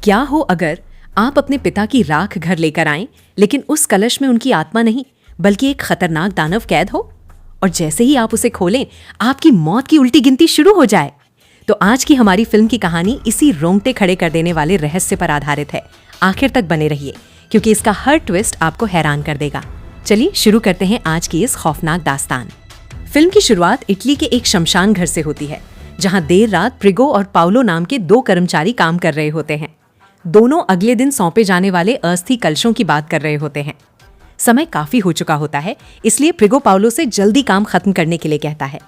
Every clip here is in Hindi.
क्या हो अगर आप अपने पिता की राख घर लेकर आएं, लेकिन उस कलश में उनकी आत्मा नहीं बल्कि एक खतरनाक दानव कैद हो, और जैसे ही आप उसे खोलें आपकी मौत की उल्टी गिनती शुरू हो जाए। तो आज की हमारी फिल्म की कहानी इसी रोंगटे खड़े कर देने वाले रहस्य पर आधारित है। आखिर तक बने रहिए क्योंकि इसका हर ट्विस्ट आपको हैरान कर देगा। चलिए शुरू करते हैं आज की इस खौफनाक दास्तान। फिल्म की शुरुआत इटली के एक शमशान घर से होती है, जहां देर रात प्रिगो और पाउलो नाम के दो कर्मचारी काम कर रहे होते हैं। दोनों अगले दिन सौंपे जाने वाले अस्थि कलशों की बात कर रहे होते हैं। समय काफी हो चुका होता है, इसलिए प्रिगो पाउलो से जल्दी काम खत्म करने के लिए कहता है।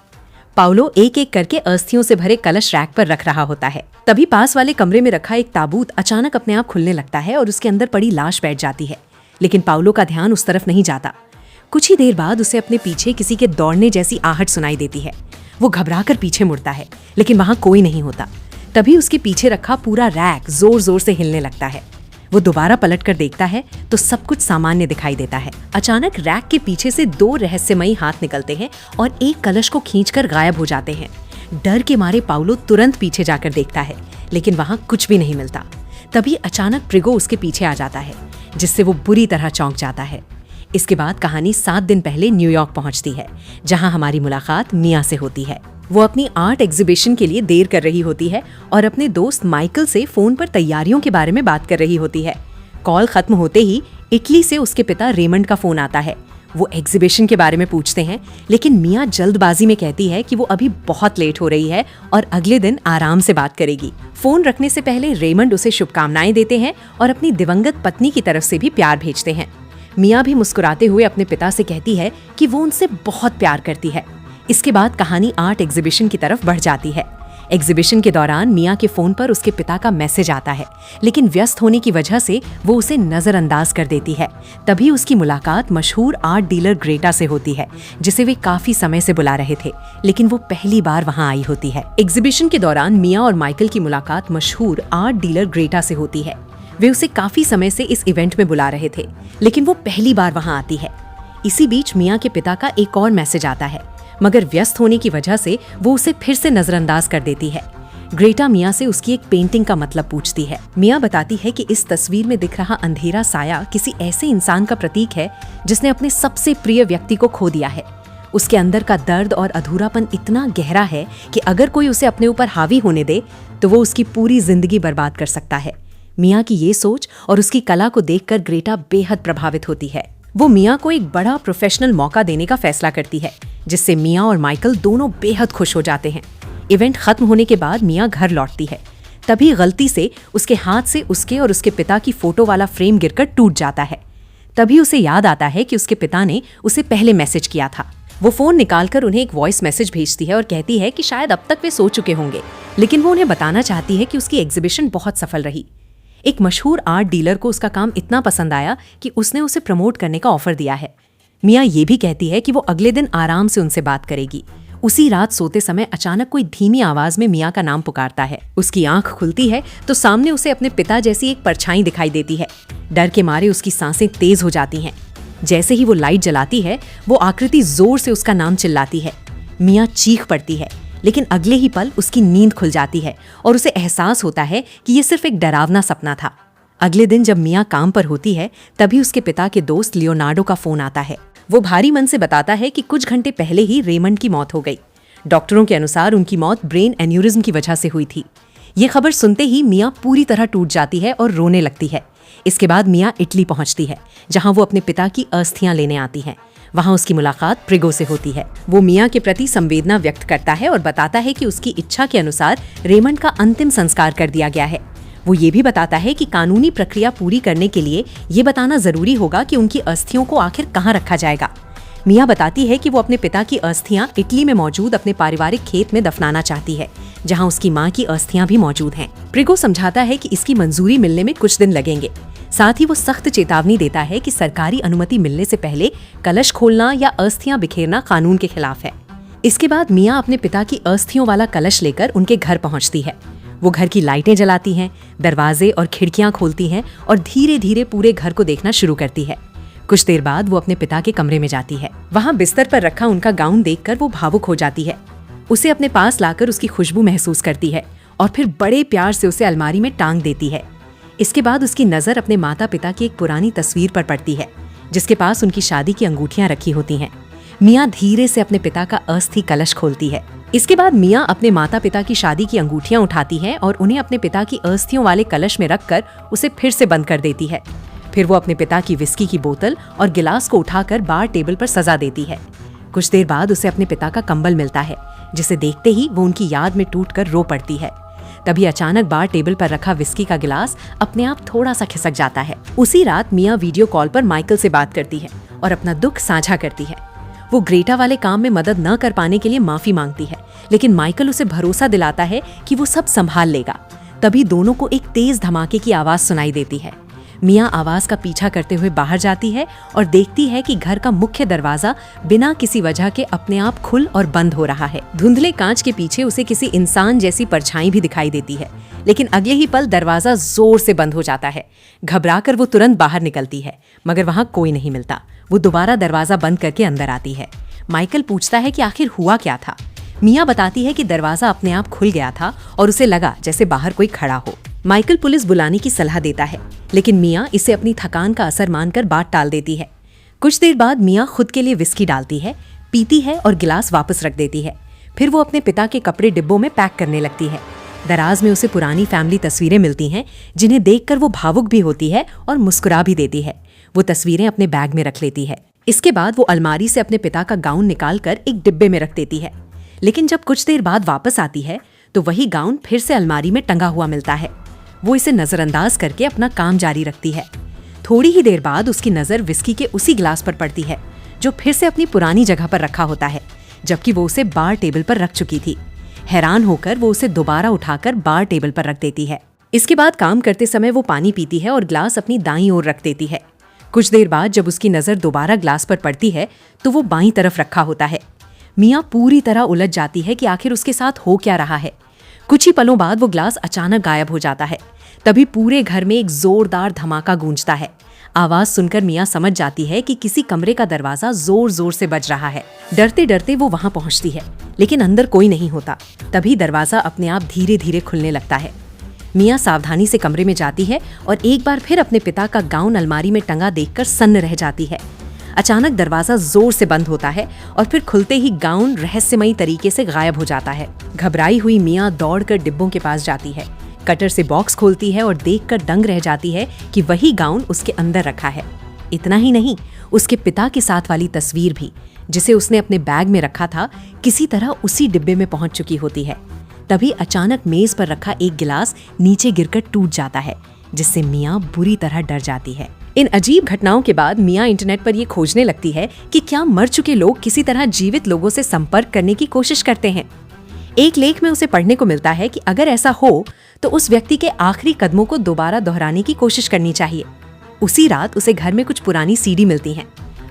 पाउलो एक एक करके अस्थियों से भरे कलश रैक पर रख रहा होता है। तभी पास वाले कमरे में रखा एक ताबूत अचानक अपने आप खुलने लगता है और उसके अंदर पड़ी लाश बैठ जाती है। लेकिन पाउलो का ध्यान उस तरफ नहीं जाता। कुछ ही देर बाद उसे अपने पीछे किसी के दौड़ने जैसी आहट सुनाई देती है। वो घबराकर पीछे मुड़ता है, लेकिन वहां कोई नहीं होता। तभी उसके पीछे रखा पूरा रैक जोर जोर से हिलने लगता है। वो दोबारा पलट कर देखता है तो सब कुछ सामान्य दिखाई देता है। अचानक रैक के पीछे से दो रहस्यमयी हाथ निकलते हैं और एक कलश को खींचकर गायब हो जाते हैं। डर के मारे पाउलो तुरंत पीछे जाकर देखता है, लेकिन वहां कुछ भी नहीं मिलता। तभी अचानक प्रिगो उसके पीछे आ जाता है, जिससे वो बुरी तरह चौंक जाता है। इसके बाद कहानी 7 दिन पहले न्यूयॉर्क पहुंचती है, जहां हमारी मुलाकात मिया से होती है। वो अपनी आर्ट एग्जीबिशन के लिए देर कर रही होती है और अपने दोस्त माइकल से फोन पर तैयारियों के बारे में बात कर रही होती है। कॉल खत्म होते ही इटली से उसके पिता रेमंड का फोन आता है। वो एग्जीबिशन के बारे में पूछते हैं, लेकिन मिया जल्दबाजी में कहती है कि वो अभी बहुत लेट हो रही है और अगले दिन आराम से बात करेगी। फोन रखने से पहले रेमंड उसे शुभकामनाएं देते हैं और अपनी दिवंगत पत्नी की तरफ से भी प्यार भेजते हैं। मिया भी मुस्कुराते हुए अपने पिता से कहती है कि वो उनसे बहुत प्यार करती है। इसके बाद कहानी आर्ट एग्जीबिशन की तरफ बढ़ जाती है। एग्जीबिशन के दौरान मिया के फोन पर उसके पिता का मैसेज आता है, लेकिन व्यस्त होने की वजह से वो उसे नजरअंदाज कर देती है। तभी उसकी मुलाकात मशहूर आर्ट डीलर ग्रेटा से होती है, जिसे वे काफी समय से बुला रहे थे, लेकिन वो पहली बार वहां आई होती है। एग्जीबिशन के दौरान मिया और माइकल की मुलाकात मशहूर आर्ट डीलर ग्रेटा से होती है। वे उसे काफी समय से इस इवेंट में बुला रहे थे, लेकिन वो पहली बार वहां आती है। इसी बीच मिया के पिता का एक और मैसेज आता है, मगर व्यस्त होने की वजह से वो उसे फिर से नजरअंदाज कर देती है। ग्रेटा मिया से उसकी एक पेंटिंग का मतलब पूछती है। मिया बताती है कि इस तस्वीर में दिख रहा अंधेरा साया किसी ऐसे इंसान का प्रतीक है जिसने अपने सबसे प्रिय व्यक्ति को खो दिया है। उसके अंदर का दर्द और अधूरापन इतना गहरा है कि अगर कोई उसे अपने ऊपर हावी होने दे तो वो उसकी पूरी जिंदगी बर्बाद कर सकता है। मिया की ये सोच और उसकी कला को देखकर ग्रेटा बेहद प्रभावित होती है। वो मिया को एक बड़ा प्रोफेशनल मौका देने का फैसला करती है, जिससे मिया और माइकल दोनों बेहद खुश हो जाते हैं। इवेंट खत्म होने के बाद मिया घर लौटती है। तभी गलती से उसके हाथ से उसके और उसके पिता की फोटो वाला फ्रेम गिरकर टूट जाता है। तभी उसे याद आता है कि उसके पिता ने उसे पहले मैसेज किया था। वो फोन निकालकर उन्हें एक वॉइस मैसेज भेजती है और कहती है कि शायद अब तक वे सो चुके होंगे, लेकिन वो उन्हें बताना चाहती है कि उसकी एग्जीबिशन बहुत सफल रही। एक मशहूर आर्ट डीलर को उसका काम इतना पसंद आया कि उसने उसे प्रमोट करने का ऑफर दिया है। मिया ये भी कहती है कि वो अगले दिन आराम से उनसे बात करेगी। उसी रात सोते समय अचानक कोई धीमी आवाज में मिया का नाम पुकारता है। उसकी आंख खुलती है तो सामने उसे अपने पिता जैसी एक परछाई दिखाई देती है। डर के मारे उसकी सांसें तेज हो जाती हैं। जैसे ही वो लाइट जलाती है, वो आकृति जोर से उसका नाम चिल्लाती है। मिया चीख पड़ती है, लेकिन अगले ही पल उसकी नींद खुल जाती है और उसे एहसास होता है कि ये सिर्फ एक डरावना सपना था। अगले दिन जब मिया काम पर होती है, तभी उसके पिता के दोस्त लियोनार्डो का फोन आता है। वो भारी मन से बताता है कि कुछ घंटे पहले ही रेमंड की मौत हो गई। डॉक्टरों के अनुसार उनकी मौत ब्रेन एन्यूरिज्म की वजह से हुई थी। ये खबर सुनते ही मिया पूरी तरह टूट जाती है और रोने लगती है। इसके बाद मिया इटली पहुंचती है, जहां वो अपने पिता की अस्थियां लेने आती है। वहां उसकी मुलाकात प्रिगो से होती है। वो मिया के प्रति संवेदना व्यक्त करता है और बताता है कि उसकी इच्छा के अनुसार रेमंड का अंतिम संस्कार कर दिया गया है। वो ये भी बताता है कि कानूनी प्रक्रिया पूरी करने के लिए ये बताना जरूरी होगा कि उनकी अस्थियों को आखिर कहाँ रखा जाएगा। मिया बताती है कि वो अपने पिता की अस्थियां इटली में मौजूद अपने पारिवारिक खेत में दफनाना चाहती है, जहां उसकी माँ की अस्थियां भी मौजूद हैं। प्रिगो समझाता है कि इसकी मंजूरी मिलने में कुछ दिन लगेंगे। साथ ही वो सख्त चेतावनी देता है कि सरकारी अनुमति मिलने से पहले कलश खोलना या अस्थियां बिखेरना कानून के खिलाफ है। इसके बाद मिया अपने पिता की अस्थियों वाला कलश लेकर उनके घर पहुंचती है। वो घर की लाइटें जलाती हैं, दरवाजे और खिड़कियां खोलती हैं और धीरे धीरे पूरे घर को देखना शुरू करती है। कुछ देर बाद वो अपने पिता के कमरे में जाती है। वहां बिस्तर पर रखा उनका गाउन देखकर वो भावुक हो जाती है। उसे अपने पास लाकर उसकी खुशबू महसूस करती है और फिर बड़े प्यार से उसे अलमारी में टांग देती है। इसके बाद उसकी नजर अपने माता पिता की एक पुरानी तस्वीर पर पड़ती है, जिसके पास उनकी शादी की अंगूठियां रखी होती हैं। मियाँ धीरे से अपने पिता का अस्थि कलश खोलती है। इसके बाद मियाँ अपने माता पिता की शादी की अंगूठियां उठाती है और उन्हें अपने पिता की अस्थियों वाले कलश में रखकर उसे फिर से बंद कर देती है। फिर वो अपने पिता की विस्की की बोतल और गिलास को उठाकर बार टेबल पर सजा देती है। कुछ देर बाद उसे अपने पिता का कंबल मिलता है, जिसे देखते ही वो उनकी याद में टूटकर रो पड़ती है। तभी अचानक बार टेबल पर रखा विस्की का गिलास अपने आप थोड़ा सा खिसक जाता है। उसी रात मियाँ वीडियो कॉल पर माइकल से बात करती है और अपना दुख साझा करती है। वो ग्रेटा वाले काम में मदद न कर पाने के लिए माफी मांगती है, लेकिन माइकल उसे भरोसा दिलाता है कि वो सब संभाल लेगा। तभी दोनों को एक तेज धमाके की आवाज सुनाई देती है। मियाँ आवाज का पीछा करते हुए बाहर जाती है और देखती है कि घर का मुख्य दरवाजा बिना किसी वजह के अपने आप खुल और बंद हो रहा है। धुंधले कांच के पीछे उसे किसी इंसान जैसी परछाई भी दिखाई देती है, लेकिन अगले ही पल दरवाजा जोर से बंद हो जाता है। घबराकर वो तुरंत बाहर निकलती है, मगर वहां कोई नहीं मिलता। वो दोबारा दरवाजा बंद करके अंदर आती है। माइकल पूछता है कि आखिर हुआ क्या था। मियाँ बताती है कि दरवाजा अपने आप खुल गया था और उसे लगा जैसे बाहर कोई खड़ा हो। माइकल पुलिस बुलाने की सलाह देता है, लेकिन मियाँ इसे अपनी थकान का असर मानकर बात टाल देती है। कुछ देर बाद मियाँ खुद के लिए विस्की डालती है, पीती है और गिलास वापस रख देती है। फिर वो अपने पिता के कपड़े डिब्बों में पैक करने लगती है। दराज में उसे पुरानी फैमिली तस्वीरें मिलती हैं, जिन्हें देखकर वो भावुक भी होती है और मुस्कुरा भी देती है। वो तस्वीरें अपने बैग में रख लेती है। इसके बाद वो अलमारी से अपने पिता का गाउन निकालकर एक डिब्बे में रख देती है। लेकिन जब कुछ देर बाद वापस आती है तो वही गाउन फिर से अलमारी में टंगा हुआ मिलता है। वो इसे नजरअंदाज करके अपना काम जारी रखती है। थोड़ी ही देर बाद उसकी नजर विस्की के उसी गिलास पर पड़ती है, जो फिर से अपनी पुरानी जगह पर रखा होता है, जबकि वो उसे बार टेबल पर रख चुकी थी। हैरान होकर वो उसे दोबारा उठाकर बार टेबल पर रख देती है। इसके बाद काम करते समय वो पानी पीती है और ग्लास अपनी दाईं ओर रख देती है। कुछ देर बाद जब उसकी नजर दोबारा ग्लास पर पड़ती है तो वो बाईं तरफ रखा होता है। मियाँ पूरी तरह उलझ जाती है कि आखिर उसके साथ हो क्या रहा है। कुछ ही पलों बाद वो ग्लास अचानक गायब हो जाता है। तभी पूरे घर में एक जोरदार धमाका गूंजता है। आवाज सुनकर मियाँ समझ जाती है कि किसी कमरे का दरवाजा जोर जोर से बज रहा है। डरते डरते वो वहां पहुंचती है, लेकिन अंदर कोई नहीं होता। तभी दरवाजा अपने आप धीरे धीरे खुलने लगता है। मियाँ सावधानी से कमरे में जाती है और एक बार फिर अपने पिता का गाउन अलमारी में टंगा देखकर सन्न रह जाती है। अचानक दरवाजा जोर से बंद होता है और फिर खुलते ही गाउन रहस्यमयी तरीके से गायब हो जाता है। घबराई हुई मियाँ दौड़कर डिब्बों के पास जाती है, कटर से बॉक्स खोलती है और देखकर दंग रह जाती है कि वही गाउन उसके अंदर रखा है। इतना ही नहीं, उसके पिता के साथ वाली तस्वीर भी, जिसे उसने अपने बैग में रखा था, किसी तरह उसी डिब्बे में पहुंच चुकी होती है। तभी अचानक मेज पर रखा एक गिलास नीचे गिरकर टूट जाता है, जिससे मियाँ बुरी तरह डर जाती है। इन अजीब घटनाओं के बाद मियाँ इंटरनेट पर ये खोजने लगती है कि क्या मर चुके लोग किसी तरह जीवित लोगों से संपर्क करने की कोशिश करते हैं। एक लेख में उसे पढ़ने को मिलता है कि अगर ऐसा हो तो उस व्यक्ति के आखिरी कदमों को दोबारा दोहराने की कोशिश करनी चाहिए। उसी रात उसे घर में कुछ पुरानी सीडी मिलती हैं।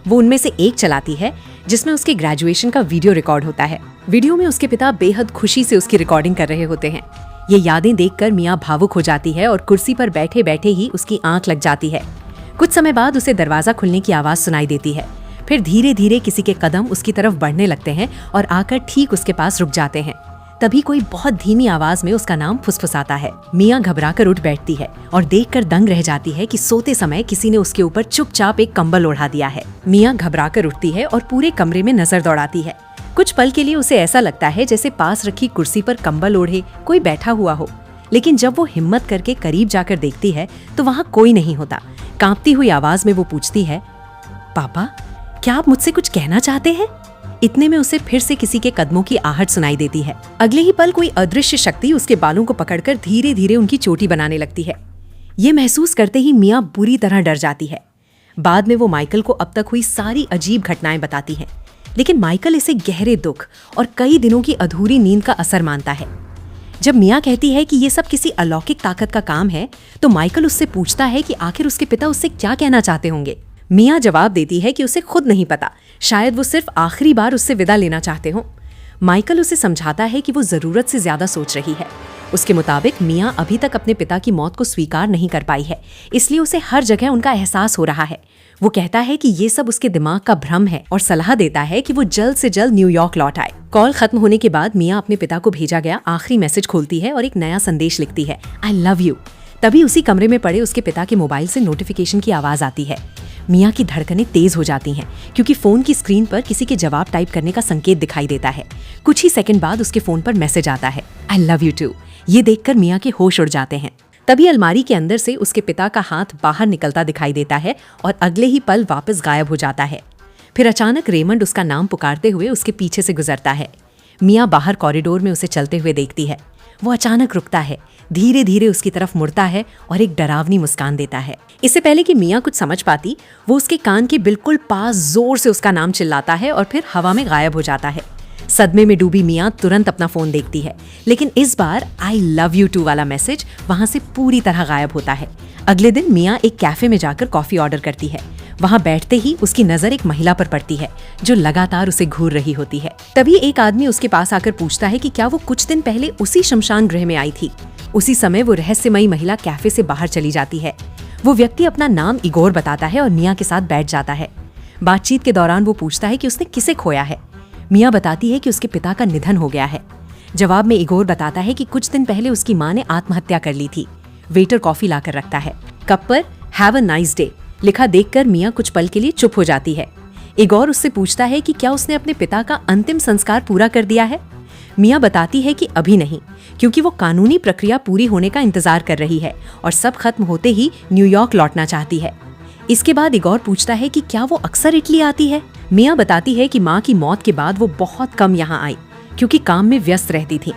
वो उनमें से एक चलाती है, जिसमें उसके ग्रेजुएशन का वीडियो रिकॉर्ड होता है। वीडियो में उसके पिता बेहद खुशी से उसकी रिकॉर्डिंग कर रहे होते हैं। ये यादें देखकर मियाँ भावुक हो जाती है और कुर्सी पर बैठे बैठे ही उसकी आंख लग जाती है। कुछ समय बाद उसे दरवाजा खुलने की आवाज सुनाई देती है। फिर धीरे धीरे किसी के कदम उसकी तरफ बढ़ने लगते हैं और आकर ठीक उसके पास रुक जाते हैं। तभी कोई बहुत धीमी आवाज में उसका नाम फुसफुसाता है। मियाँ घबराकर उठ बैठती है और देखकर दंग रह जाती है कि सोते समय किसी ने उसके ऊपर चुपचाप एक कंबल ओढ़ा दिया है। मियाँ घबराकर उठती है और पूरे कमरे में नजर दौड़ाती है। कुछ पल के लिए उसे ऐसा लगता है जैसे पास रखी कुर्सी पर कंबल ओढ़े कोई बैठा हुआ हो, लेकिन जब वो हिम्मत करके करीब जाकर देखती है तो वहाँ कोई नहीं होता। कांपती हुई आवाज में वो पूछती है, पापा, क्या आप मुझसे कुछ कहना चाहते हैं? इतने में उसे फिर से किसी के कदमों की आहट सुनाई देती है। अगले ही पल कोई अदृश्य शक्ति उसके बालों को पकड़कर धीरे धीरे उनकी चोटी बनाने लगती है। ये महसूस करते ही मियाँ बुरी तरह डर जाती है। बाद में वो माइकल को अब तक हुई सारी अजीब घटनाएं बताती है, लेकिन माइकल इसे गहरे दुख और कई दिनों की अधूरी नींद का असर मानता है। जब मियाँ कहती है कि ये सब किसी अलौकिक ताकत का काम है, तो माइकल उससे पूछता है कि आखिर उसके पिता उससे क्या कहना चाहते होंगे। मियाँ जवाब देती है कि उसे खुद नहीं पता, शायद वो सिर्फ आखिरी बार उससे विदा लेना चाहते हो। माइकल उसे समझाता है कि वो जरूरत से ज्यादा सोच रही है। उसके मुताबिक मियाँ अभी तक अपने पिता की मौत को स्वीकार नहीं कर पाई है, इसलिए उसे हर जगह उनका एहसास हो रहा है। वो कहता है कि ये सब उसके दिमाग का भ्रम है और सलाह देता है कि वो जल्द से जल्द न्यूयॉर्क लौट आए। कॉल खत्म होने के बाद मियाँ अपने पिता को भेजा गया आखिरी मैसेज खोलती है और एक नया संदेश लिखती है, आई लव यू। तभी उसी कमरे में पड़े उसके पिता के मोबाइल से नोटिफिकेशन की आवाज आती है। मिया की धड़कनें तेज हो जाती हैं क्योंकि फोन की स्क्रीन पर किसी के जवाब टाइप करने का संकेत दिखाई देता है। कुछ ही सेकंड बाद उसके फोन पर मैसेज आता है, आई लव यू टू। ये देखकर मिया के होश उड़ जाते हैं। तभी अलमारी के अंदर से उसके पिता का हाथ बाहर निकलता दिखाई देता है और अगले ही पल वापस गायब हो जाता है। फिर अचानक रेमंड उसका नाम पुकारते हुए उसके पीछे से गुजरता है। मिया बाहर कॉरिडोर में उसे चलते हुए देखती है। वो अचानक रुकता है, धीरे धीरे उसकी तरफ मुड़ता है और एक डरावनी मुस्कान देता है। इससे पहले कि मिया कुछ समझ पाती, वो उसके कान के बिल्कुल पास जोर से उसका नाम चिल्लाता है और फिर हवा में गायब हो जाता है। सदमे में डूबी मिया तुरंत अपना फोन देखती है, लेकिन इस बार आई लव यू टू वाला मैसेज वहां से पूरी तरह गायब होता है। अगले दिन मिया एक कैफे में जाकर कॉफी ऑर्डर करती है। वहां बैठते ही उसकी नजर एक महिला पर पड़ती है जो लगातार उसे घूर रही होती है। तभी एक आदमी उसके पास आकर पूछता है कि क्या वो कुछ दिन पहले उसी शमशान गृह में आई थी। उसी समय वो रहस्यमयी महिला कैफे से बाहर चली जाती है। वो व्यक्ति अपना नाम इगोर बताता है और मिया के साथ बैठ जाता है। बातचीत के दौरान वो पूछता है कि उसने किसे खोया है। मिया बताती है कि उसके पिता का निधन हो गया है। जवाब में इगोर बताता है कि कुछ दिन पहले उसकी मां ने आत्महत्या कर ली थी। वेटर कॉफी लाकर रखता है। कप पर हैव अ नाइस डे लिखा देखकर मिया कुछ पल के लिए चुप हो जाती है। इगोर उससे पूछता है कि क्या उसने अपने पिता का अंतिम संस्कार पूरा कर दिया है। मिया बताती है कि अभी नहीं, क्योंकि वो कानूनी प्रक्रिया पूरी होने का इंतजार कर रही है और सब खत्म होते ही न्यूयॉर्क लौटना चाहती है। इसके बाद इगोर पूछता है कि क्या वो अक्सर इटली आती है। मिया बताती है कि माँ की मौत के बाद वो बहुत कम यहाँ आई क्योंकि काम में व्यस्त रहती थी।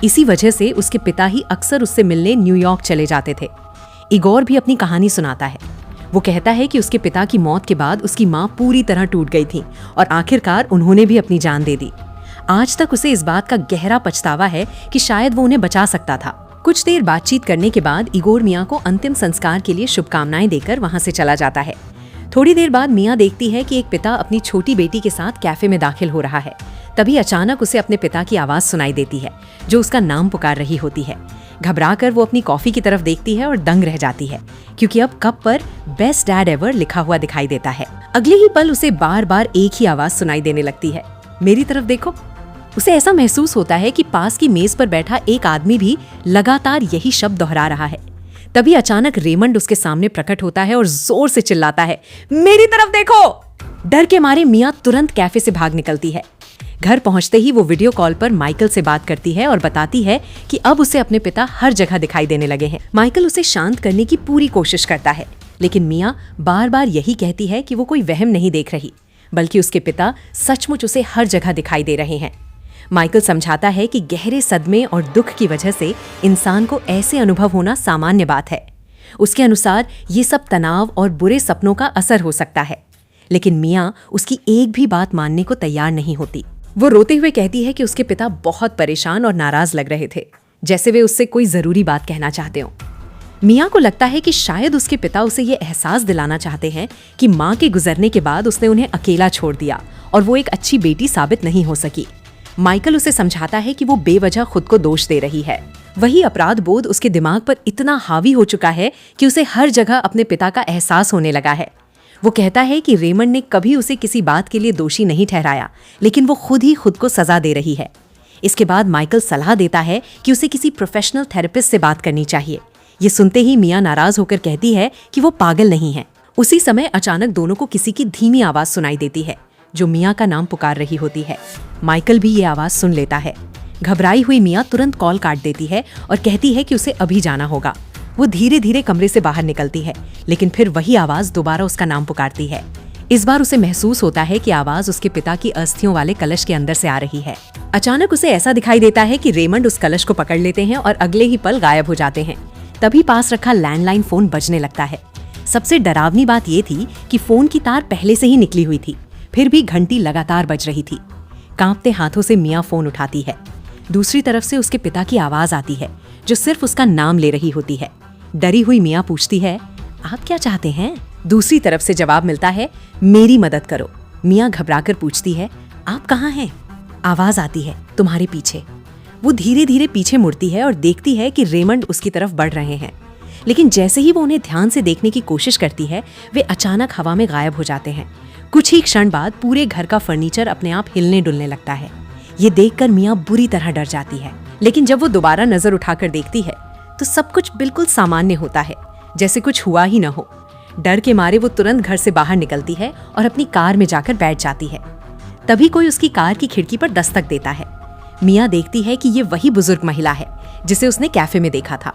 इसी वजह से उसके पिता ही अक्सर उससे मिलने न्यूयॉर्क चले जाते थे। इगोर भी अपनी कहानी सुनाता है। वो कहता है कि उसके पिता की मौत के बाद उसकी माँ पूरी तरह टूट गई थी और आखिरकार उन्होंने भी अपनी जान दे दी। आज तक उसे इस बात का गहरा पछतावा है कि शायद वो उन्हें बचा सकता था। कुछ देर बातचीत करने के बाद इगोर मिया को अंतिम संस्कार के लिए शुभकामनाएं देकर वहां से चला जाता है। थोड़ी देर बाद मिया देखती है कि एक पिता अपनी छोटी बेटी के साथ कैफे में दाखिल हो रहा है। तभी अचानक उसे अपने पिता की आवाज सुनाई देती है जो उसका नाम पुकार रही होती है। घबराकर वो अपनी कॉफी की तरफ देखती है और दंग रह जाती है क्योंकि अब कप पर बेस्ट डैड एवर लिखा हुआ दिखाई देता है। अगले ही पल उसे बार बार एक ही आवाज सुनाई देने लगती है, मेरी तरफ देखो। उसे ऐसा महसूस होता है कि पास की मेज पर बैठा एक आदमी भी लगातार यही शब्द दोहरा रहा है। तभी अचानक रेमंड उसके सामने प्रकट होता है और जोर से चिल्लाता है, मेरी तरफ देखो। डर के मारे मिया तुरंत कैफे से भाग निकलती है। घर पहुंचते ही वो वीडियो कॉल पर माइकल से बात करती है और बताती है कि अब उसे अपने पिता हर जगह दिखाई देने लगे हैं। माइकल उसे शांत करने की पूरी कोशिश करता है, लेकिन मिया बार बार यही कहती है कि वो कोई वहम नहीं देख रही, बल्कि उसके पिता सचमुच उसे हर जगह दिखाई दे रहे हैं। माइकल समझाता है कि गहरे सदमे और दुख की वजह से इंसान को ऐसे अनुभव होना सामान्य बात है। उसके अनुसार ये सब तनाव और बुरे सपनों का असर हो सकता है, लेकिन मिया उसकी एक भी बात मानने को तैयार नहीं होती। वो रोते हुए कहती है कि उसके पिता बहुत परेशान और नाराज लग रहे थे, जैसे वे उससे कोई जरूरी बात कहना चाहते हो। मिया को लगता है कि शायद उसके पिता उसे ये एहसास दिलाना चाहते हैं कि माँ के गुजरने के बाद उसने उन्हें अकेला छोड़ दिया और वो एक अच्छी बेटी साबित नहीं हो सकी। माइकल उसे समझाता है कि वो बेवजह खुद को दोष दे रही है। वही अपराध बोध उसके दिमाग पर इतना हावी हो चुका है कि उसे हर जगह अपने पिता का एहसास होने लगा है। वो कहता है कि रेमंड ने कभी उसे किसी बात के लिए दोषी नहीं ठहराया, लेकिन वो खुद ही खुद को सजा दे रही है। इसके बाद माइकल सलाह देता है कि उसे किसी प्रोफेशनल थेरेपिस्ट से बात करनी चाहिए। ये सुनते ही मिया नाराज होकर कहती है कि वो पागल नहीं है। उसी समय अचानक दोनों को किसी की धीमी आवाज सुनाई देती है जो मिया का नाम पुकार रही होती है। माइकल भी ये आवाज सुन लेता है। घबराई हुई मिया तुरंत कॉल काट देती है और कहती है कि उसे अभी जाना होगा। वो धीरे धीरे कमरे से बाहर निकलती है, लेकिन फिर वही आवाज दोबारा उसका नाम पुकारती है। इस बार उसे महसूस होता है कि आवाज उसके पिता की अस्थियों वाले कलश के अंदर से आ रही है। अचानक उसे ऐसा दिखाई देता है कि रेमंड उस कलश को पकड़ लेते हैं और अगले ही पल गायब हो जाते हैं। तभी पास रखा लैंडलाइन फोन बजने लगता है। सबसे डरावनी बात ये थी कि फोन की तार पहले से ही निकली हुई थी, फिर भी घंटी लगातार बज रही थी। कांपते हाथों से मिया फोन उठाती है। दूसरी तरफ से उसके पिता की आवाज आती है जो सिर्फ उसका नाम ले रही होती है। डरी हुई मिया पूछती है, आप क्या चाहते हैं? दूसरी तरफ से जवाब मिलता है, मेरी मदद करो। मिया घबराकर पूछती है, आप कहाँ हैं? आवाज आती है, तुम्हारे पीछे। वो धीरे धीरे पीछे मुड़ती है और देखती है कि रेमंड उसकी तरफ बढ़ रहे हैं, लेकिन जैसे ही वो उन्हें ध्यान से देखने की कोशिश करती है, वे अचानक हवा में गायब हो जाते हैं। कुछ ही क्षण बाद पूरे घर का फर्नीचर अपने आप हिलने डुलने लगता है। ये देखकर मिया बुरी तरह डर जाती है, लेकिन जब वो दोबारा नजर उठाकर देखती है तो सब कुछ बिल्कुल सामान्य होता है, जैसे कुछ हुआ ही न हो। डर के मारे वो तुरंत घर से बाहर निकलती है और अपनी कार में जाकर बैठ जाती है। तभी कोई उसकी कार की खिड़की पर दस्तक देता है। मिया देखती है कि ये वही बुजुर्ग महिला है जिसे उसने कैफे में देखा था।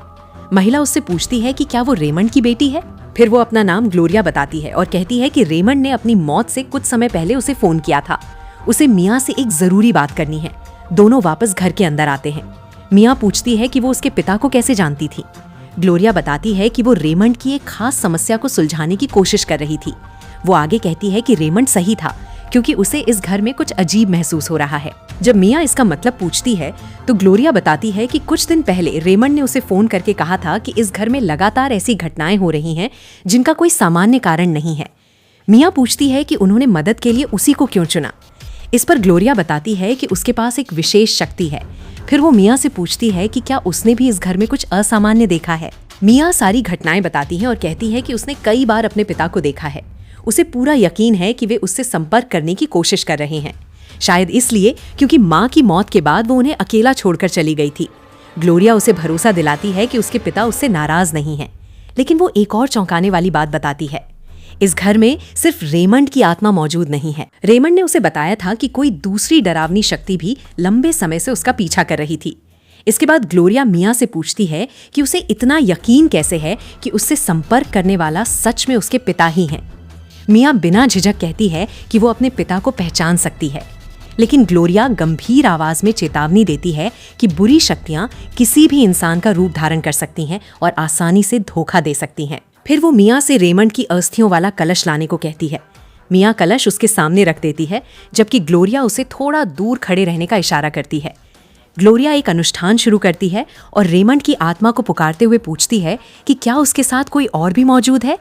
महिला उससे पूछती है कि क्या वो रेमंड की बेटी है। फिर वो अपना नाम ग्लोरिया बताती है और कहती है कि रेमंड ने अपनी मौत से कुछ समय पहले उसे फोन किया था। उसे मिया से एक जरूरी बात करनी है। दोनों वापस घर के अंदर आते हैं। मिया पूछती है कि वो उसके पिता को कैसे जानती थी। ग्लोरिया बताती है कि वो रेमंड की एक खास समस्या को सुलझाने की कोशिश कर रही थी। वो आगे कहती है कि रेमंड सही था क्योंकि उसे इस घर में कुछ अजीब महसूस हो रहा है। जब मिया इसका मतलब पूछती है तो ग्लोरिया बताती है कि कुछ दिन पहले रेमंड ने उसे फोन करके कहा था कि इस घर में लगातार ऐसी घटनाएं हो रही हैं जिनका कोई सामान्य कारण नहीं है। मिया पूछती है कि उन्होंने मदद के लिए उसी को क्यों चुना। इस पर ग्लोरिया बताती है कि उसके पास एक विशेष शक्ति है। फिर वो मिया से पूछती है कि क्या उसने भी इस घर में कुछ असामान्य देखा है। मिया सारी घटनाएं बताती है और कहती है कि उसने कई बार अपने पिता को देखा है। उसे पूरा यकीन है कि वे उससे संपर्क करने की कोशिश कर रहे हैं, शायद इसलिए क्योंकि माँ की मौत के बाद वो उन्हें अकेला छोड़कर चली गई थी। ग्लोरिया उसे भरोसा दिलाती है कि उसके पिता उससे नाराज नहीं हैं, लेकिन वो एक और चौंकाने वाली बात बताती है। इस घर में सिर्फ रेमंड की आत्मा मौजूद नहीं है। रेमंड ने उसे बताया था कि कोई दूसरी डरावनी शक्ति भी लंबे समय से उसका पीछा कर रही थी। इसके बाद ग्लोरिया मिया से पूछती है कि उसे इतना यकीन कैसे है कि उससे संपर्क करने वाला सच में उसके पिता ही हैं। मिया बिना झिझक कहती है कि वो अपने पिता को पहचान सकती है, लेकिन ग्लोरिया गंभीर आवाज में चेतावनी देती है कि बुरी शक्तियां किसी भी इंसान का रूप धारण कर सकती हैं और आसानी से धोखा दे सकती हैं। फिर वो मिया से रेमंड की अस्थियों वाला कलश लाने को कहती है। मिया कलश उसके सामने रख देती है, जबकि ग्लोरिया उसे थोड़ा दूर खड़े रहने का इशारा करती है। ग्लोरिया एक अनुष्ठान शुरू करती है और रेमंड की आत्मा को पुकारते हुए पूछती है कि क्या उसके साथ कोई और भी मौजूद है।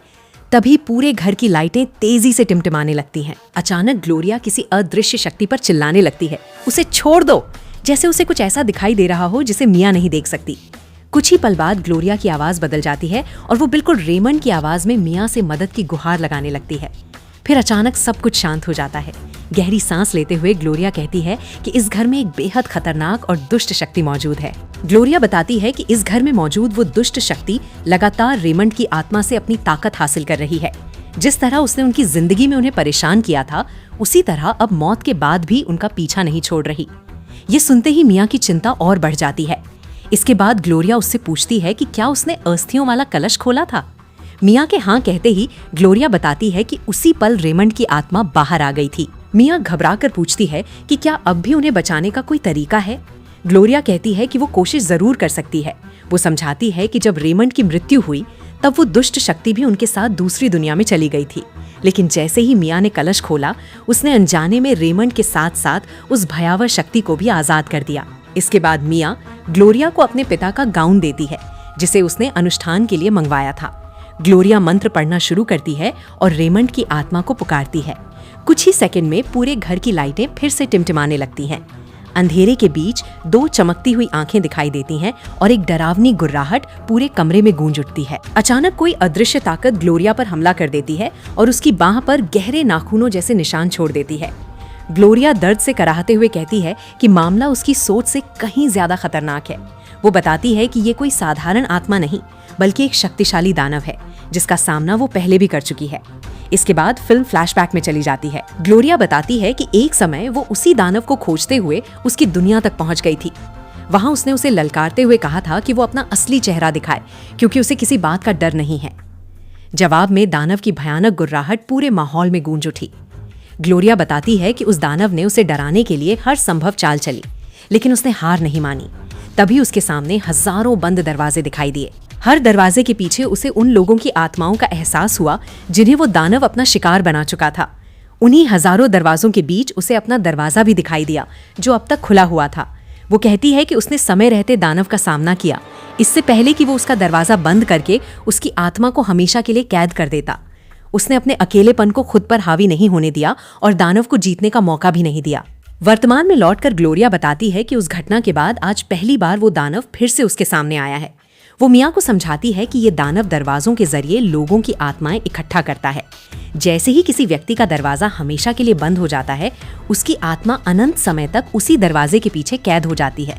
तभी पूरे घर की लाइटें तेजी से टिमटिमाने लगती हैं। अचानक ग्लोरिया किसी अदृश्य शक्ति पर चिल्लाने लगती है, उसे छोड़ दो, जैसे उसे कुछ ऐसा दिखाई दे रहा हो जिसे मिया नहीं देख सकती। कुछ ही पल बाद ग्लोरिया की आवाज बदल जाती है और वो बिल्कुल रेमंड की आवाज में मिया से मदद की गुहार लगाने लगती है। फिर अचानक सब कुछ शांत हो जाता है। गहरी सांस लेते हुए ग्लोरिया कहती है कि इस घर में एक बेहद खतरनाक और दुष्ट शक्ति मौजूद है। ग्लोरिया बताती है कि इस घर में मौजूद वो दुष्ट शक्ति लगातार रेमंड की आत्मा से अपनी ताकत हासिल कर रही है। जिस तरह उसने उनकी जिंदगी में उन्हें परेशान किया था, उसी तरह अब मौत के बाद भी उनका पीछा नहीं छोड़ रही। ये सुनते ही मिया की चिंता और बढ़ जाती है। इसके बाद ग्लोरिया उससे पूछती है कि क्या उसने अस्थियों वाला कलश खोला था। मिया के हाँ कहते ही ग्लोरिया बताती है कि उसी पल रेमंड की आत्मा बाहर आ गई थी। मिया घबराकर पूछती है कि क्या अब भी उन्हें बचाने का कोई तरीका है। ग्लोरिया कहती है कि वो कोशिश जरूर कर सकती है। वो समझाती है कि जब रेमंड की मृत्यु हुई तब वो दुष्ट शक्ति भी उनके साथ दूसरी दुनिया में चली गई थी, लेकिन जैसे ही मिया ने कलश खोला, उसने अनजाने में रेमंड के साथ साथ उस भयावह शक्ति को भी आजाद कर दिया। इसके बाद मिया ग्लोरिया को अपने पिता का गाउन देती है, जिसे उसने अनुष्ठान के लिए मंगवाया था। ग्लोरिया मंत्र पढ़ना शुरू करती है और रेमंड की आत्मा को पुकारती है। कुछ ही सेकंड में पूरे घर की लाइटें फिर से टिमटिमाने लगती हैं। अंधेरे के बीच दो चमकती हुई आंखें दिखाई देती हैं और एक डरावनी गुर्राहट पूरे कमरे में गूंज उठती है। अचानक कोई अदृश्य ताकत ग्लोरिया पर हमला कर देती है और उसकी बाह पर गहरे नाखूनों जैसे निशान छोड़ देती है। ग्लोरिया दर्द से कराहते हुए कहती है कि मामला उसकी सोच से कहीं ज्यादा खतरनाक है। वो बताती है कि ये कोई साधारण आत्मा नहीं, बल्कि एक शक्तिशाली दानव है जिसका सामना वो पहले भी कर चुकी है। इसके बाद फिल्म फ्लैशबैक में चली जाती है। ग्लोरिया बताती है कि एक समय वो उसी दानव को खोजते हुए उसकी दुनिया तक पहुंच गई थी। वहां उसने उसे ललकारते हुए कहा था कि वो अपना असली चेहरा दिखाए, क्योंकि उसे किसी बात का डर नहीं है। जवाब में दानव की भयानक गुर्राहट पूरे माहौल में गूंज उठी। ग्लोरिया बताती है कि उस दानव ने उसे डराने के लिए हर संभव चाल चली, लेकिन उसने हार नहीं मानी। तभी उसके सामने हजारों बंद दरवाजे दिखाई दिए। हर दरवाजे के पीछे उसे उन लोगों की आत्माओं का एहसास हुआ जिन्हें वो दानव अपना शिकार बना चुका था। उन्हीं हजारों दरवाजों के बीच उसे अपना दरवाजा भी दिखाई दिया, जो अब तक खुला हुआ था। वो कहती है कि उसने समय रहते दानव का सामना किया, इससे पहले कि वो उसका दरवाजा बंद करके उसकी आत्मा को हमेशा के लिए कैद कर देता। उसने अपने अकेलेपन को खुद पर हावी नहीं होने दिया और दानव को जीतने का मौका भी नहीं दिया। वर्तमान में लौटकर ग्लोरिया बताती है कि उस घटना के बाद आज पहली बार वो दानव फिर से उसके सामने आया है। वो मिया को समझाती है कि ये दानव दरवाजों के जरिए लोगों की आत्माएं इकट्ठा करता है। जैसे ही किसी व्यक्ति का दरवाजा हमेशा के लिए बंद हो जाता है, उसकी आत्मा अनंत समय तक उसी दरवाजे के पीछे कैद हो जाती है।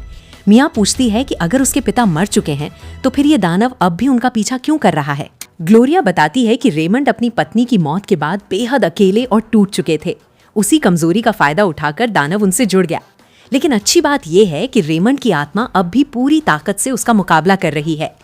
मिया पूछती है कि अगर उसके पिता मर चुके हैं तो फिर ये दानव अब भी उनका पीछा क्यों कर रहा है। ग्लोरिया बताती है कि रेमंड अपनी पत्नी की मौत के बाद बेहद अकेले और टूट चुके थे। उसी कमजोरी का फायदा उठाकर दानव उनसे जुड़ गया। लेकिन अच्छी बात यह है कि रेमंड की आत्मा अब भी पूरी ताकत से उसका मुकाबला कर रही है।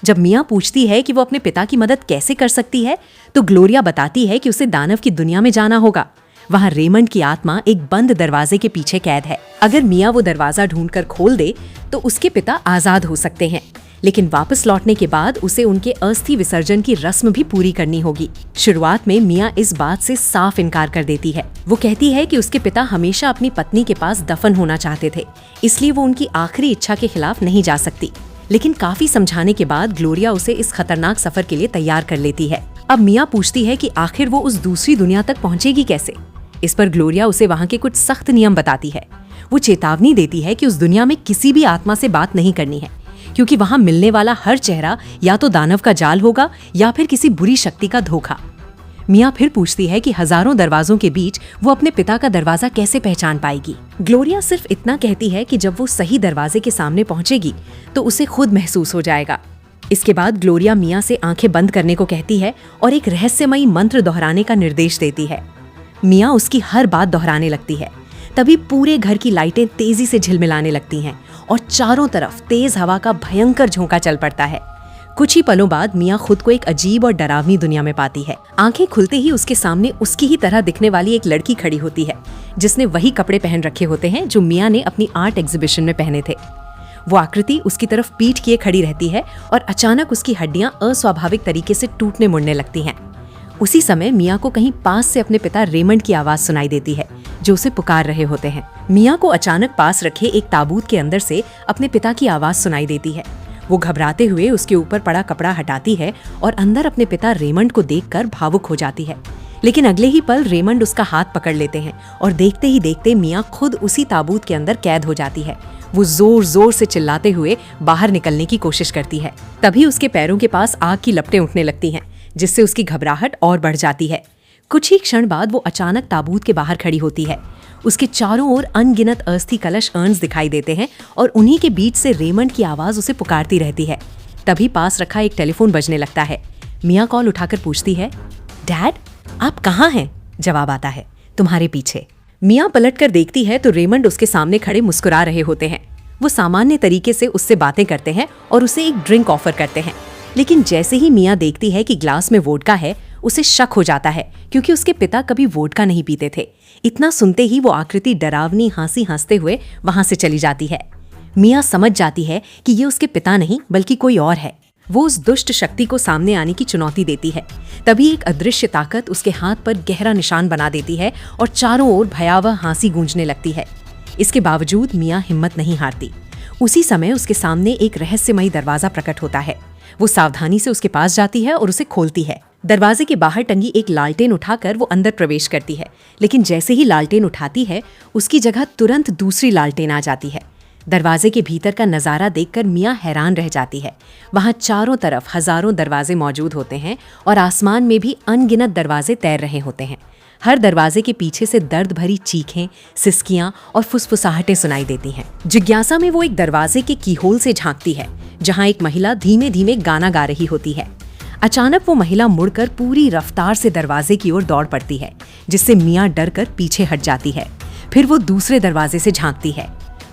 जब मिया पूछती है कि वो अपने पिता की मदद कैसे कर सकती है तो ग्लोरिया बताती है कि उसे दानव की दुनिया में जाना होगा। वहाँ रेमंड की आत्मा एक बंद दरवाजे के पीछे कैद है। अगर मिया वो दरवाजा ढूंढकर खोल दे तो उसके पिता आजाद हो सकते हैं, लेकिन वापस लौटने के बाद उसे उनके अस्थि विसर्जन की रस्म भी पूरी करनी होगी। शुरुआत में मिया इस बात से साफ इनकार कर देती है। वो कहती है कि उसके पिता हमेशा अपनी पत्नी के पास दफन होना चाहते थे, इसलिए वो उनकी आखिरी इच्छा के खिलाफ नहीं जा सकती। लेकिन काफी समझाने के बाद ग्लोरिया उसे इस खतरनाक सफर के लिए तैयार कर लेती है। अब मिया पूछती है कि आखिर वो उस दूसरी दुनिया तक पहुंचेगी कैसे। इस पर ग्लोरिया उसे वहाँ के कुछ सख्त नियम बताती है। वो चेतावनी देती है कि उस दुनिया में किसी भी आत्मा से बात नहीं करनी है, क्योंकि वहाँ मिलने वाला हर चेहरा या तो दानव का जाल होगा या फिर किसी बुरी शक्ति का धोखा। मिया फिर पूछती है कि हजारों दरवाजों के बीच वो अपने पिता का दरवाजा कैसे पहचान पाएगी। ग्लोरिया सिर्फ इतना कहती है कि जब वो सही दरवाजे के सामने पहुंचेगी तो उसे खुद महसूस हो जाएगा। इसके बाद ग्लोरिया मिया से आंखें बंद करने को कहती है और एक रहस्यमयी मंत्र दोहराने का निर्देश देती है। मिया उसकी हर बात दोहराने लगती है। तभी पूरे घर की लाइटें तेजी से झिलमिलाने लगती हैं और चारों तरफ तेज हवा का भयंकर झोंका चल पड़ता है। कुछ ही पलों बाद मिया खुद को एक अजीब और डरावनी दुनिया में पाती है। आंखें खुलते ही उसके सामने उसकी ही तरह दिखने वाली एक लड़की खड़ी होती है, जिसने वही कपड़े पहन रखे होते हैं जो मिया ने अपनी आर्ट एग्जीबिशन में पहने थे। वो आकृति उसकी तरफ पीठ किए खड़ी रहती है और अचानक उसकी हड्डियां अस्वाभाविक तरीके से टूटने मुड़ने लगती हैं। उसी समय मिया को कहीं पास से अपने पिता रेमंड की आवाज सुनाई देती है, जो उसे पुकार रहे होते हैं। मिया को अचानक पास रखे एक ताबूत के अंदर से अपने पिता की आवाज सुनाई देती है। वो घबराते हुए उसके ऊपर पड़ा कपड़ा हटाती है और अंदर अपने पिता रेमंड को देखकर भावुक हो जाती है। लेकिन अगले ही पल रेमंड उसका हाथ पकड़ लेते हैं और देखते ही देखते मिया खुद उसी ताबूत के अंदर कैद हो जाती है। वो जोर जोर से चिल्लाते हुए बाहर निकलने की कोशिश करती है। तभी उसके पैरों के पास आग की लपटें उठने लगती हैं, जिससे उसकी घबराहट और बढ़ जाती है। कुछ ही क्षण बाद वो अचानक ताबूत के बाहर खड़ी होती है। उसके चारों ओर अनगिनत अस्थि कलश अर्न्स दिखाई देते हैं और उन्हीं के बीच से रेमंड की आवाज उसे पुकारती रहती है। तभी पास रखा एक टेलीफोन बजने लगता है। मिया कॉल उठाकर पूछती है, डैड आप कहाँ हैं? जवाब आता है, तुम्हारे पीछे। मिया पलटकर देखती है तो रेमंड उसके सामने खड़े मुस्कुरा रहे होते हैं। वो सामान्य तरीके से उससे बातें करते हैं और उसे एक ड्रिंक ऑफर करते हैं। लेकिन जैसे ही मिया देखती है कि ग्लास में वोडका है, उसे शक हो जाता है, क्योंकि उसके पिता कभी वोडका नहीं पीते थे। इतना सुनते ही वो आकृति डरावनी हंसी हंसते हुए वहां से चली जाती है। मिया समझ जाती है कि ये उसके पिता नहीं बल्कि कोई और है। वो उस दुष्ट शक्ति को सामने आने की चुनौती देती है। तभी एक अदृश्य ताकत उसके हाथ पर गहरा निशान बना देती है और चारों ओर भयावह हंसी गूंजने लगती है। इसके बावजूद मिया हिम्मत नहीं हारती। उसी समय उसके सामने एक रहस्यमयी दरवाजा प्रकट होता है। वो सावधानी से उसके पास जाती है और उसे खोलती है। दरवाजे के बाहर टंगी एक लालटेन उठाकर वो अंदर प्रवेश करती है, लेकिन जैसे ही लालटेन उठाती है उसकी जगह तुरंत दूसरी लालटेन आ जाती है। दरवाजे के भीतर का नजारा देखकर मिया हैरान रह जाती है। वहाँ चारों तरफ हजारों दरवाजे मौजूद होते हैं और आसमान में भी अनगिनत दरवाजे तैर रहे होते हैं। हर दरवाजे के पीछे से दर्द भरी चीखें, सिसकियां और फुसफुसाहटें सुनाई देती हैं। जिज्ञासा में वो एक दरवाजे के कीहोल से झांकती है, जहां एक महिला धीमे धीमे गाना गा रही होती है। अचानक वो महिला मुड़कर पूरी रफ्तार से दरवाजे की ओर दौड़ पड़ती है, जिससे मिया डर कर पीछे हट जाती है। फिर वो दूसरे दरवाजे से झांकती है।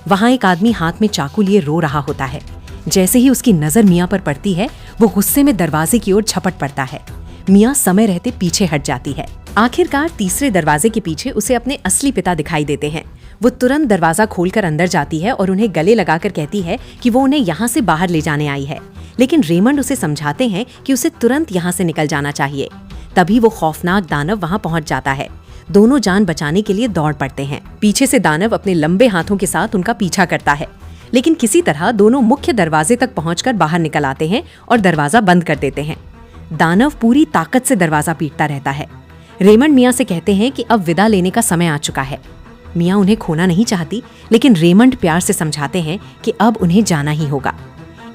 वहां एक आदमी हाथ में चाकू लिए रो रहा होता है। जैसे ही उसकी नजर मिया पर पड़ती है, वो गुस्से में दरवाजे की ओर झपट पड़ता है। मिया समय रहते पीछे हट जाती है। आखिरकार तीसरे दरवाजे के पीछे उसे अपने असली पिता दिखाई देते हैं। वो तुरंत दरवाजा खोलकर अंदर जाती है और उन्हें गले लगाकर कहती है कि वो उन्हें यहाँ से बाहर ले जाने आई है। लेकिन रेमंड उसे समझाते हैं कि उसे तुरंत यहाँ से निकल जाना चाहिए। तभी वो खौफनाक दानव वहाँ पहुँच जाता है। दोनों जान बचाने के लिए दौड़ पड़ते हैं। पीछे से दानव अपने लंबे हाथों के साथ उनका पीछा करता है, लेकिन किसी तरह दोनों मुख्य दरवाजे तक पहुंचकर बाहर निकल आते हैं और दरवाजा बंद कर देते हैं। दानव पूरी ताकत से दरवाजा पीटता रहता है। रेमंड मिया से कहते हैं कि अब विदा लेने का समय आ चुका है। मिया उन्हें खोना नहीं चाहती, लेकिन रेमंड प्यार से समझाते हैं कि अब उन्हें जाना ही होगा।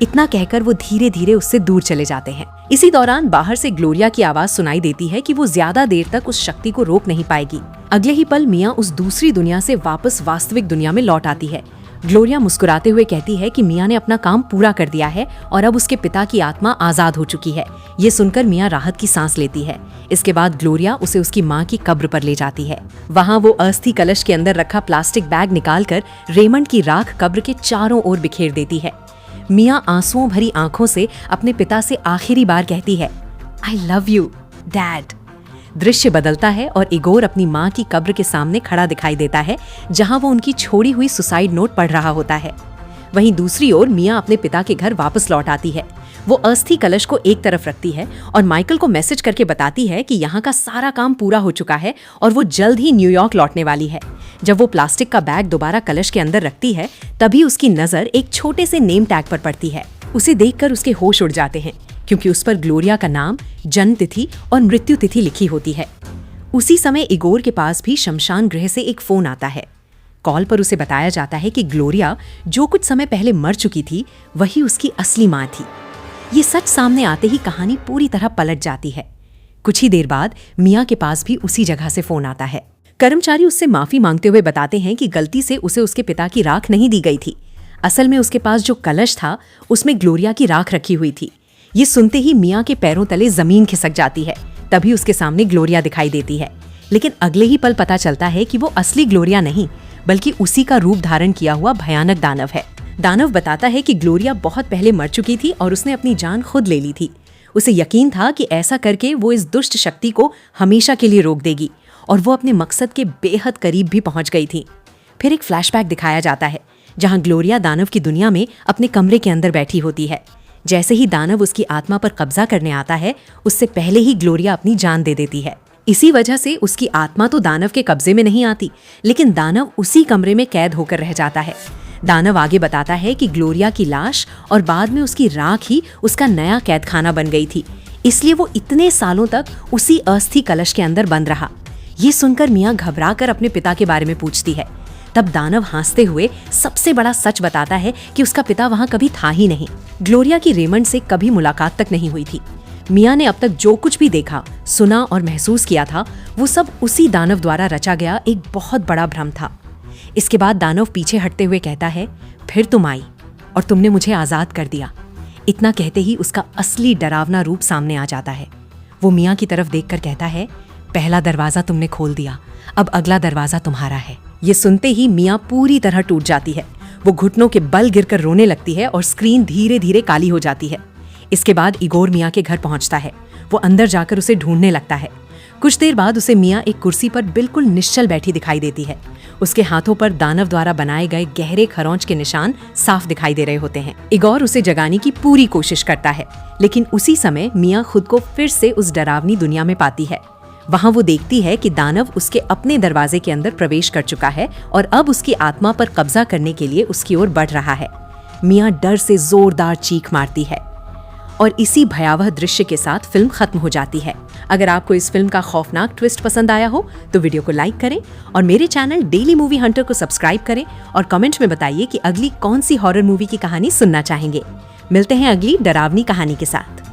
इतना कहकर वो धीरे धीरे उससे दूर चले जाते हैं। इसी दौरान बाहर से ग्लोरिया की आवाज सुनाई देती है कि वो ज्यादा देर तक उस शक्ति को रोक नहीं पाएगी। अगले ही पल मिया उस दूसरी दुनिया से वापस वास्तविक दुनिया में लौट आती है। ग्लोरिया मुस्कुराते हुए कहती है कि मिया ने अपना काम पूरा कर दिया है और अब उसके पिता की आत्मा आजाद हो चुकी है। ये सुनकर मिया राहत की सांस लेती है। इसके बाद ग्लोरिया उसे उसकी माँ की कब्र पर ले जाती है। वहाँ वो अस्थि कलश के अंदर रखा प्लास्टिक बैग निकालकर रेमंड की राख कब्र के चारों ओर बिखेर देती है। मिया आंसुओं भरी आंखों से अपने पिता से आखिरी बार कहती है, आई लव यू डैड। दृश्य बदलता है और इगोर अपनी माँ की कब्र के सामने खड़ा दिखाई देता है, जहां वो उनकी छोड़ी हुई सुसाइड नोट पढ़ रहा होता है। वहीं दूसरी ओर मिया अपने पिता के घर वापस लौट आती है। वो अस्थि कलश को एक तरफ रखती है और माइकल को मैसेज करके बताती है कि यहाँ का सारा काम पूरा हो चुका है और वो जल्द ही न्यूयॉर्क लौटने वाली है। जब वो प्लास्टिक का बैग दोबारा कलश के अंदर रखती है, तभी उसकी नजर एक छोटे से नेम टैग पर पड़ती है। उसे देखकर उसके होश उड़ जाते हैं, क्योंकि उस पर ग्लोरिया का नाम, जन्म तिथि और मृत्यु तिथि लिखी होती है। उसी समय इगोर के पास भी शमशान गृह से एक फोन आता है। कॉल पर उसे बताया जाता है कि ग्लोरिया जो कुछ समय पहले मर चुकी थी, वही उसकी असली माँ थी। ये सच सामने आते ही कहानी पूरी तरह पलट जाती है। कुछ ही देर बाद मिया के पास भी उसी जगह से फोन आता है। कर्मचारी उससे माफी मांगते हुए बताते हैं कि गलती से उसे उसके पिता की राख नहीं दी गई थी। असल में उसके पास जो कलश था, उसमें ग्लोरिया की राख रखी हुई थी। ये सुनते ही मिया के पैरों तले जमीन खिसक जाती है। तभी उसके सामने ग्लोरिया दिखाई देती है, लेकिन अगले ही पल पता चलता है कि वो असली ग्लोरिया नहीं, बल्कि उसी का रूप धारण किया हुआ भयानक दानव है। दानव बताता है कि ग्लोरिया बहुत पहले मर चुकी थी और उसने अपनी जान खुद ले ली थी। उसे यकीन था कि ऐसा करके वो इस दुष्ट शक्ति को हमेशा के लिए रोक देगी और वो अपने मकसद के बेहद करीब भी पहुंच गई थी। फिर एक फ्लैशबैक दिखाया जाता है, जहां ग्लोरिया दानव की दुनिया में अपने कमरे के अंदर बैठी होती है। जैसे ही दानव उसकी आत्मा पर कब्जा करने आता है, उससे पहले ही ग्लोरिया अपनी जान दे देती है। इसी वजह से उसकी आत्मा तो दानव के कब्जे में नहीं आती, लेकिन दानव उसी कमरे में कैद होकर रह जाता है। दानव आगे बताता है कि ग्लोरिया की लाश और बाद में उसकी राख ही उसका नया कैद खाना बन गई थी, इसलिए वो इतने सालों तक उसी अस्थि कलश के अंदर बंद रहा। ये सुनकर मिया घबराकर अपने पिता के बारे में पूछती है। तब दानव हंसते हुए सबसे बड़ा सच बताता है कि उसका पिता वहां कभी था ही नहीं। ग्लोरिया की रेमंड से कभी मुलाकात तक नहीं हुई थी। मिया ने अब तक जो कुछ भी देखा, सुना और महसूस किया था, वो सब उसी दानव द्वारा रचा गया एक बहुत बड़ा भ्रम था। इसके बाद दानव पीछे हटते हुए कहता है, फिर तुम आई और तुमने मुझे आजाद कर दिया। इतना कहते ही उसका असली डरावना रूप सामने आ जाता है। वो मिया की तरफ देखकर कहता है, पहला दरवाजा तुमने खोल दिया, अब अगला दरवाजा तुम्हारा है। ये सुनते ही मिया पूरी तरह टूट जाती है। वो घुटनों के बल गिरकर रोने लगती है और स्क्रीन धीरे धीरे काली हो जाती है। इसके बाद इगोर मिया के घर पहुंचता है। वो अंदर जाकर उसे ढूंढने लगता है। कुछ देर बाद उसे मिया एक कुर्सी पर बिल्कुल निश्चल बैठी दिखाई देती है। उसके हाथों पर दानव द्वारा बनाए गए गहरे खरोंच के निशान साफ दिखाई दे रहे होते हैं। इगोर उसे जगाने की पूरी कोशिश करता है, लेकिन उसी समय मिया खुद को फिर से उस डरावनी दुनिया में पाती है। वहां वो देखती है कि दानव उसके अपने दरवाजे के अंदर प्रवेश कर चुका है और अब उसकी आत्मा पर कब्जा करने के लिए उसकी ओर बढ़ रहा है। मिया डर से जोरदार चीख मारती है और इसी भयावह दृश्य के साथ फिल्म खत्म हो जाती है। अगर आपको इस फिल्म का खौफनाक ट्विस्ट पसंद आया हो तो वीडियो को लाइक करें और मेरे चैनल डेली मूवी हंटर को सब्सक्राइब करें और कमेंट में बताइए कि अगली कौन सी हॉरर मूवी की कहानी सुनना चाहेंगे। मिलते हैं अगली डरावनी कहानी के साथ।